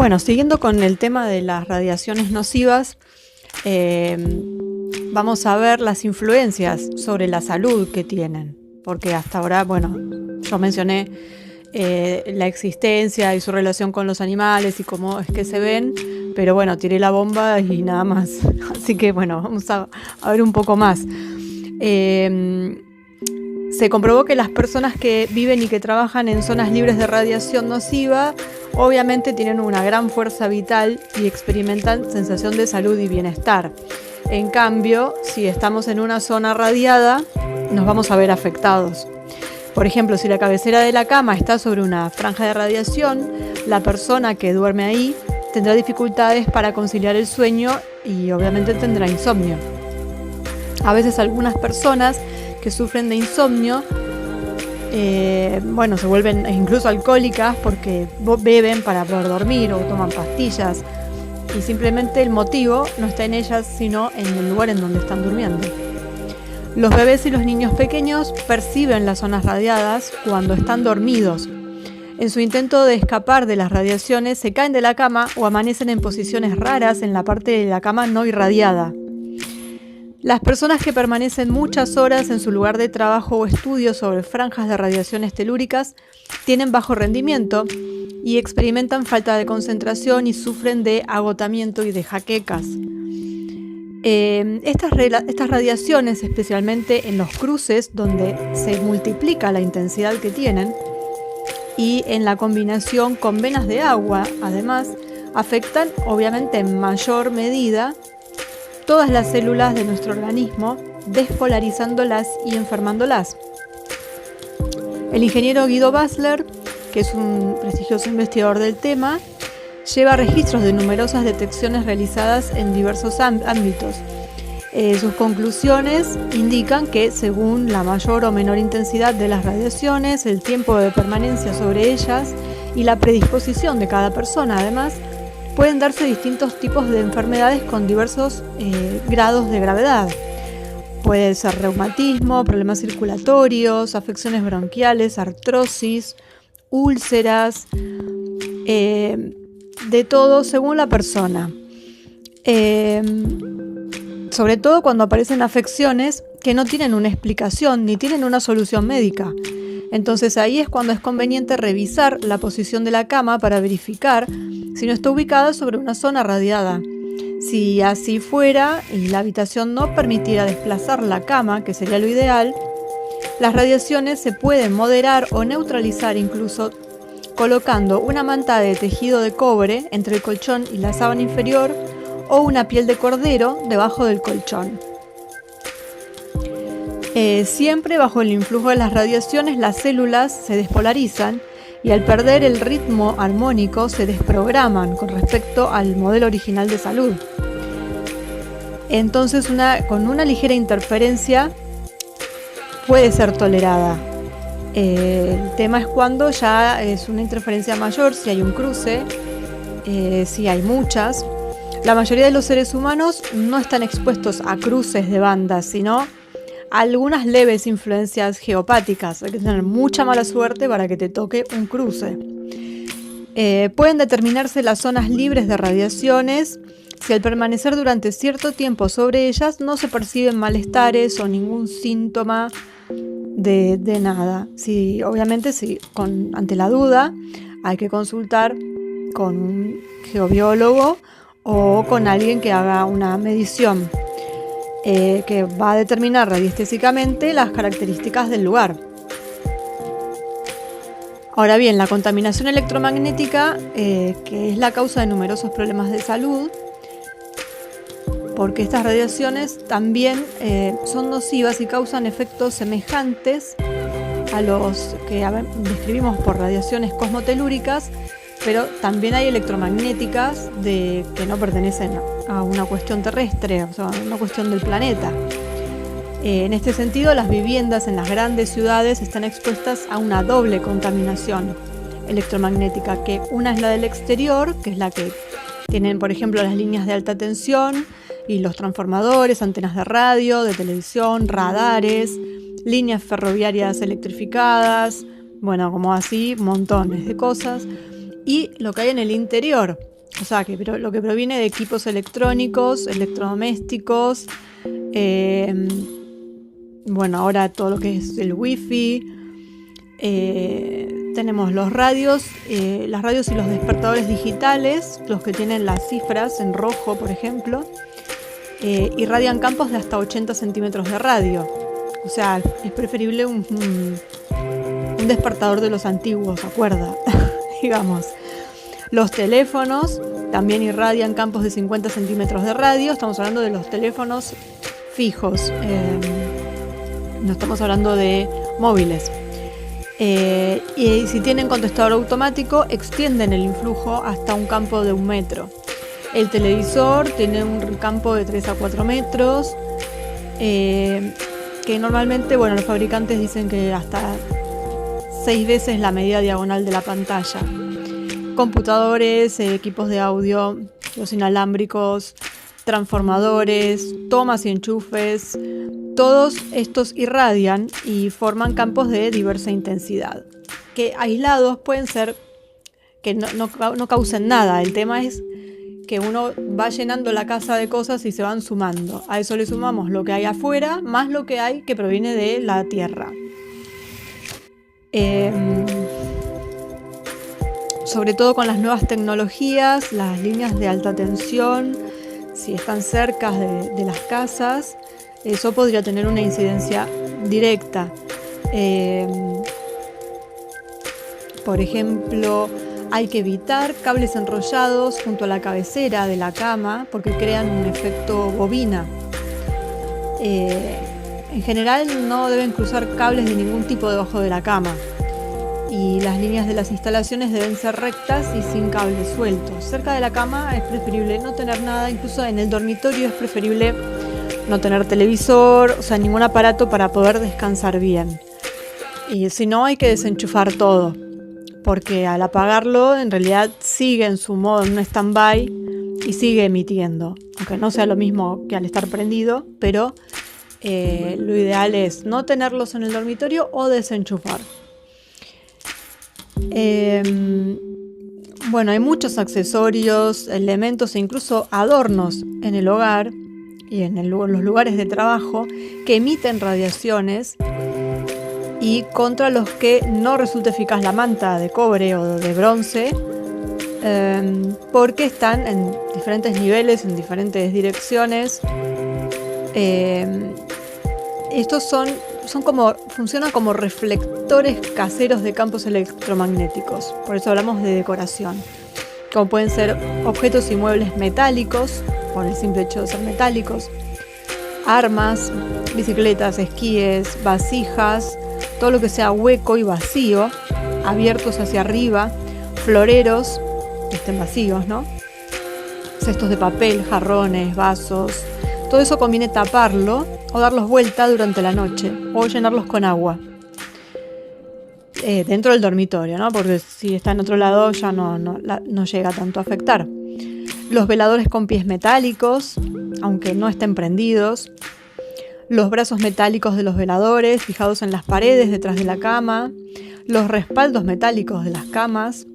Bueno, siguiendo con el tema de las radiaciones nocivas, vamos a ver las influencias sobre la salud que tienen, porque hasta ahora, bueno, yo mencioné la existencia y su relación con los animales y cómo es que se ven, pero bueno, tiré la bomba y nada más. Así que bueno, vamos a ver un poco más. Se comprobó que las personas que viven y que trabajan en zonas libres de radiación nociva obviamente tienen una gran fuerza vital y experimentan sensación de salud y bienestar. En cambio, si estamos en una zona radiada, nos vamos a ver afectados. Por ejemplo, si la cabecera de la cama está sobre una franja de radiación, la persona que duerme ahí tendrá dificultades para conciliar el sueño y obviamente tendrá insomnio. A veces algunas personas que sufren de insomnio, se vuelven incluso alcohólicas porque beben para poder dormir o toman pastillas y simplemente el motivo no está en ellas sino en el lugar en donde están durmiendo. Los bebés y los niños pequeños perciben las zonas radiadas cuando están dormidos. En su intento de escapar de las radiaciones se caen de la cama o amanecen en posiciones raras en la parte de la cama no irradiada. Las personas que permanecen muchas horas en su lugar de trabajo o estudio sobre franjas de radiaciones telúricas tienen bajo rendimiento y experimentan falta de concentración y sufren de agotamiento y de jaquecas. Estas radiaciones, especialmente en los cruces donde se multiplica la intensidad que tienen y en la combinación con venas de agua, además, afectan obviamente en mayor medida todas las células de nuestro organismo, despolarizándolas y enfermándolas. El ingeniero Guido Basler, que es un prestigioso investigador del tema, lleva registros de numerosas detecciones realizadas en diversos ámbitos. Sus conclusiones indican que según la mayor o menor intensidad de las radiaciones, el tiempo de permanencia sobre ellas y la predisposición de cada persona, además, pueden darse distintos tipos de enfermedades con diversos grados de gravedad. Puede ser reumatismo, problemas circulatorios, afecciones bronquiales, artrosis, úlceras, de todo según la persona. Sobre todo cuando aparecen afecciones que no tienen una explicación ni tienen una solución médica. Entonces ahí es cuando es conveniente revisar la posición de la cama para verificar si no está ubicada sobre una zona radiada. Si así fuera y la habitación no permitiera desplazar la cama, que sería lo ideal, las radiaciones se pueden moderar o neutralizar incluso colocando una manta de tejido de cobre entre el colchón y la sábana inferior o una piel de cordero debajo del colchón. Siempre bajo el influjo de las radiaciones las células se despolarizan y al perder el ritmo armónico se desprograman con respecto al modelo original de salud. Entonces con una ligera interferencia puede ser tolerada. El tema es cuando ya es una interferencia mayor, si hay un cruce, si hay muchas. La mayoría de los seres humanos no están expuestos a cruces de bandas, sino algunas leves influencias geopáticas. Hay que tener mucha mala suerte para que te toque un cruce. Pueden determinarse las zonas libres de radiaciones si al permanecer durante cierto tiempo sobre ellas no se perciben malestares o ningún síntoma de nada. Obviamente, ante la duda hay que consultar con un geobiólogo o con alguien que haga una medición que va a determinar radiestésicamente las características del lugar. Ahora bien, la contaminación electromagnética, que es la causa de numerosos problemas de salud, porque estas radiaciones también son nocivas y causan efectos semejantes a los que describimos por radiaciones cosmotelúricas, pero también hay electromagnéticas que no pertenecen a una cuestión terrestre, o sea, a una cuestión del planeta. En este sentido, las viviendas en las grandes ciudades están expuestas a una doble contaminación electromagnética, que una es la del exterior, que es la que tienen, por ejemplo, las líneas de alta tensión y los transformadores, antenas de radio, de televisión, radares, líneas ferroviarias electrificadas, como así, montones de cosas. Y lo que hay en el interior, O sea, que lo que proviene de equipos electrónicos, electrodomésticos, bueno, ahora todo lo que es el wifi, tenemos los radios, las radios y los despertadores digitales, los que tienen las cifras en rojo, por ejemplo, irradian campos de hasta 80 centímetros de radio. O sea, es preferible un despertador de los antiguos, acuerda, digamos. Los teléfonos también irradian campos de 50 centímetros de radio. Estamos hablando de los teléfonos fijos, no estamos hablando de móviles. Y si tienen contestador automático, extienden el influjo hasta un campo de 1 metro. El televisor tiene un campo de 3 a 4 metros, que normalmente, bueno, los fabricantes dicen que hasta 6 veces la medida diagonal de la pantalla. Computadores, equipos de audio, los inalámbricos, transformadores, tomas y enchufes, todos estos irradian y forman campos de diversa intensidad, que aislados pueden ser que no causen nada. El tema es que uno va llenando la casa de cosas y se van sumando. A eso le sumamos lo que hay afuera, más lo que hay que proviene de la tierra. Sobre todo con las nuevas tecnologías, las líneas de alta tensión, si están cerca de las casas, eso podría tener una incidencia directa. Por ejemplo, hay que evitar cables enrollados junto a la cabecera de la cama porque crean un efecto bobina. En general no deben cruzar cables de ningún tipo debajo de la cama. Y las líneas de las instalaciones deben ser rectas y sin cables sueltos. Cerca de la cama es preferible no tener nada, incluso en el dormitorio es preferible no tener televisor, o sea, ningún aparato para poder descansar bien. Y si no, hay que desenchufar todo, porque al apagarlo en realidad sigue en su modo en un stand-by y sigue emitiendo, aunque no sea lo mismo que al estar prendido, pero lo ideal es no tenerlos en el dormitorio o desenchufar. Bueno, hay muchos accesorios, elementos e incluso adornos en el hogar y en los lugares de trabajo que emiten radiaciones y contra los que no resulta eficaz la manta de cobre o de bronce, porque están en diferentes niveles, en diferentes direcciones. Estos funcionan como reflectores caseros de campos electromagnéticos, por eso hablamos de decoración, como pueden ser objetos y muebles metálicos, por el simple hecho de ser metálicos, armas, bicicletas, esquíes, vasijas, todo lo que sea hueco y vacío, abiertos hacia arriba, floreros, que estén vacíos, ¿no? Cestos de papel, jarrones, vasos, todo eso conviene taparlo o darlos vuelta durante la noche o llenarlos con agua dentro del dormitorio, ¿no? Porque si está en otro lado ya no llega tanto a afectar. Los veladores con pies metálicos, aunque no estén prendidos. Los brazos metálicos de los veladores fijados en las paredes detrás de la cama. Los respaldos metálicos de las camas.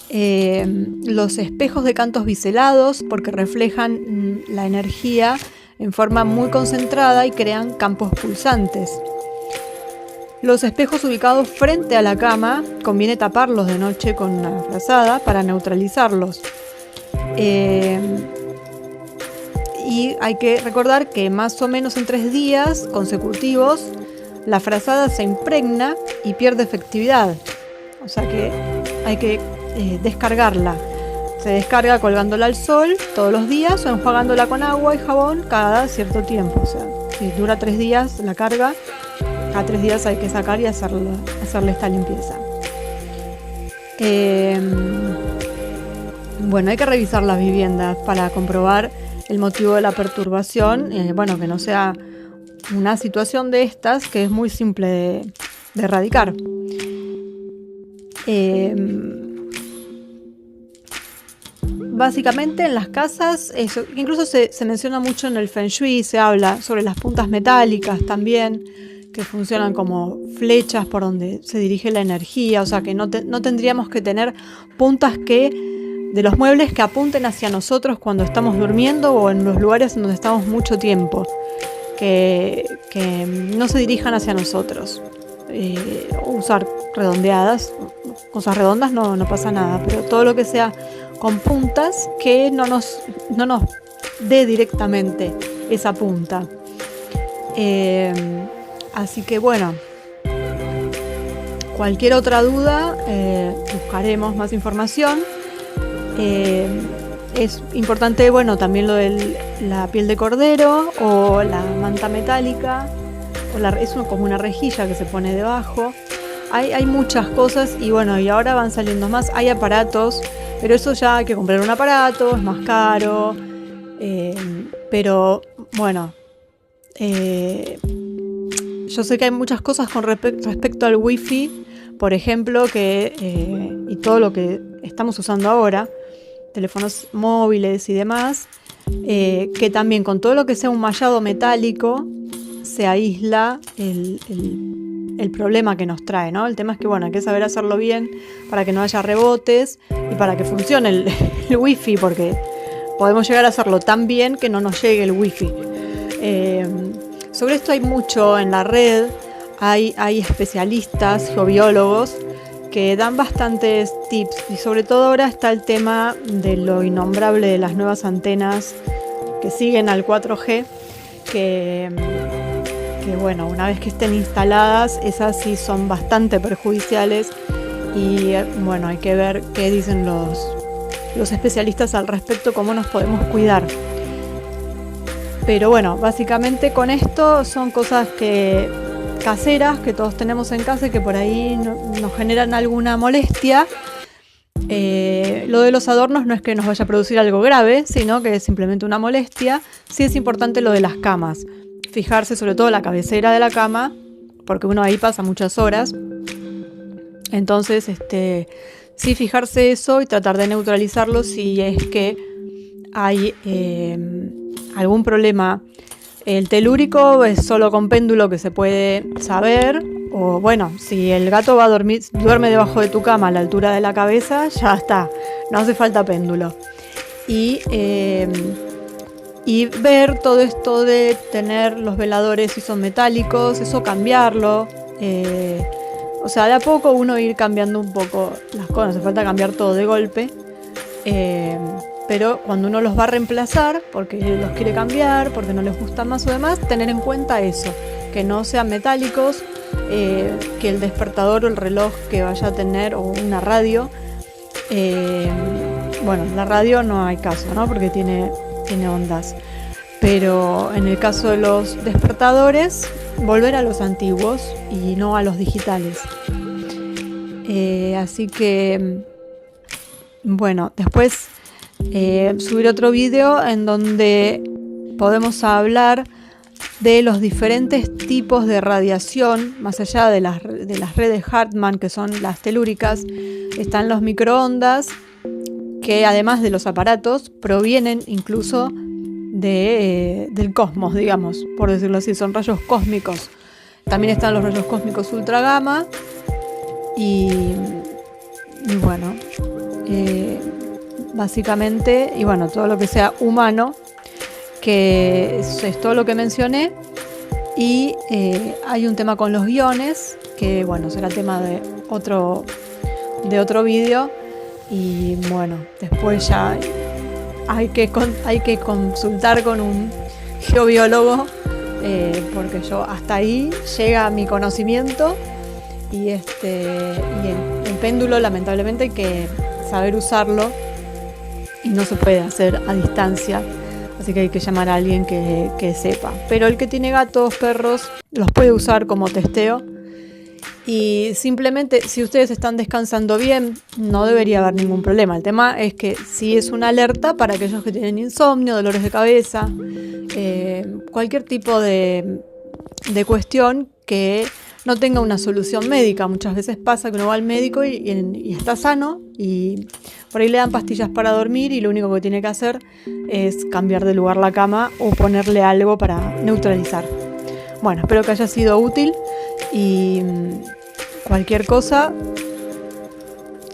Los espejos de cantos biselados porque reflejan la energía en forma muy concentrada y crean campos pulsantes. Los espejos ubicados frente a la cama conviene taparlos de noche con una frazada para neutralizarlos. Y hay que recordar que más o menos en 3 días consecutivos la frazada se impregna y pierde efectividad. O sea que hay que descargarla. Se descarga colgándola al sol todos los días o enjuagándola con agua y jabón cada cierto tiempo. O sea, si dura 3 días la carga, cada 3 días hay que sacar y hacerle esta limpieza. Bueno, hay que revisar las viviendas para comprobar el motivo de la perturbación. Bueno, que no sea una situación de estas que es muy simple de erradicar. Básicamente en las casas, eso, incluso se menciona mucho en el Feng Shui, se habla sobre las puntas metálicas también, que funcionan como flechas por donde se dirige la energía, o sea que no tendríamos que tener puntas que de los muebles que apunten hacia nosotros cuando estamos durmiendo o en los lugares en donde estamos mucho tiempo, que no se dirijan hacia nosotros. Usar redondeadas, cosas redondas no pasa nada, pero todo lo que sea con puntas que no nos dé directamente esa punta. Así que bueno, cualquier otra duda, buscaremos más información. Es importante, bueno, también lo de la piel de cordero o la manta metálica, es como una rejilla que se pone debajo. Hay muchas cosas y bueno, y ahora van saliendo más. Hay aparatos, pero eso ya hay que comprar un aparato, es más caro. Pero bueno, yo sé que hay muchas cosas con respecto al wifi, por ejemplo, y todo lo que estamos usando ahora, teléfonos móviles y demás, que también con todo lo que sea un mallado metálico se aísla el problema que nos trae, ¿no? El tema es que bueno, hay que saber hacerlo bien para que no haya rebotes y para que funcione el wifi, porque podemos llegar a hacerlo tan bien que no nos llegue el wifi. Sobre esto hay mucho en la red, hay especialistas, geobiólogos, que dan bastantes tips, y sobre todo ahora está el tema de lo innombrable de las nuevas antenas que siguen al 4G, que bueno, una vez que estén instaladas, esas sí son bastante perjudiciales y bueno, hay que ver qué dicen los especialistas al respecto, cómo nos podemos cuidar. Pero bueno, básicamente con esto son cosas caseras que todos tenemos en casa y que por ahí nos generan alguna molestia. Lo de los adornos no es que nos vaya a producir algo grave, sino que es simplemente una molestia. Sí es importante lo de las camas, fijarse sobre todo la cabecera de la cama, porque uno ahí pasa muchas horas. Entonces, sí fijarse eso y tratar de neutralizarlo si es que hay algún problema. El telúrico es solo con péndulo que se puede saber, o bueno, si el gato duerme debajo de tu cama a la altura de la cabeza, ya está, no hace falta péndulo. Y ver todo esto de tener los veladores si son metálicos, eso cambiarlo. O sea, de a poco uno ir cambiando un poco las cosas, no hace falta cambiar todo de golpe. Pero cuando uno los va a reemplazar, porque los quiere cambiar, porque no les gusta más o demás, tener en cuenta eso, que no sean metálicos, que el despertador o el reloj que vaya a tener, o una radio, bueno, la radio no hay caso, ¿no? Porque tiene ondas. Pero en el caso de los despertadores, volver a los antiguos y no a los digitales. Así que, bueno, después subir otro video en donde podemos hablar de los diferentes tipos de radiación, más allá de las redes Hartmann, que son las telúricas. Están los microondas, que además de los aparatos, provienen incluso del cosmos, digamos, por decirlo así, son rayos cósmicos. También están los rayos cósmicos ultra gamma y bueno, básicamente, y bueno, todo lo que sea humano, que es todo lo que mencioné. Y hay un tema con los iones, que bueno, será tema de otro vídeo. Y bueno, después ya hay que consultar con un geobiólogo, porque yo hasta ahí llega mi conocimiento. Y el péndulo, lamentablemente, hay que saber usarlo y no se puede hacer a distancia, así que hay que llamar a alguien que sepa. Pero el que tiene gatos, perros, los puede usar como testeo. Y simplemente, si ustedes están descansando bien, no debería haber ningún problema. El tema es que si es una alerta para aquellos que tienen insomnio, dolores de cabeza, cualquier tipo de cuestión que no tenga una solución médica. Muchas veces pasa que uno va al médico y está sano, y por ahí le dan pastillas para dormir y lo único que tiene que hacer es cambiar de lugar la cama o ponerle algo para neutralizar. Bueno, espero que haya sido útil y cualquier cosa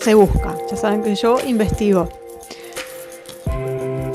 se busca. Ya saben que yo investigo.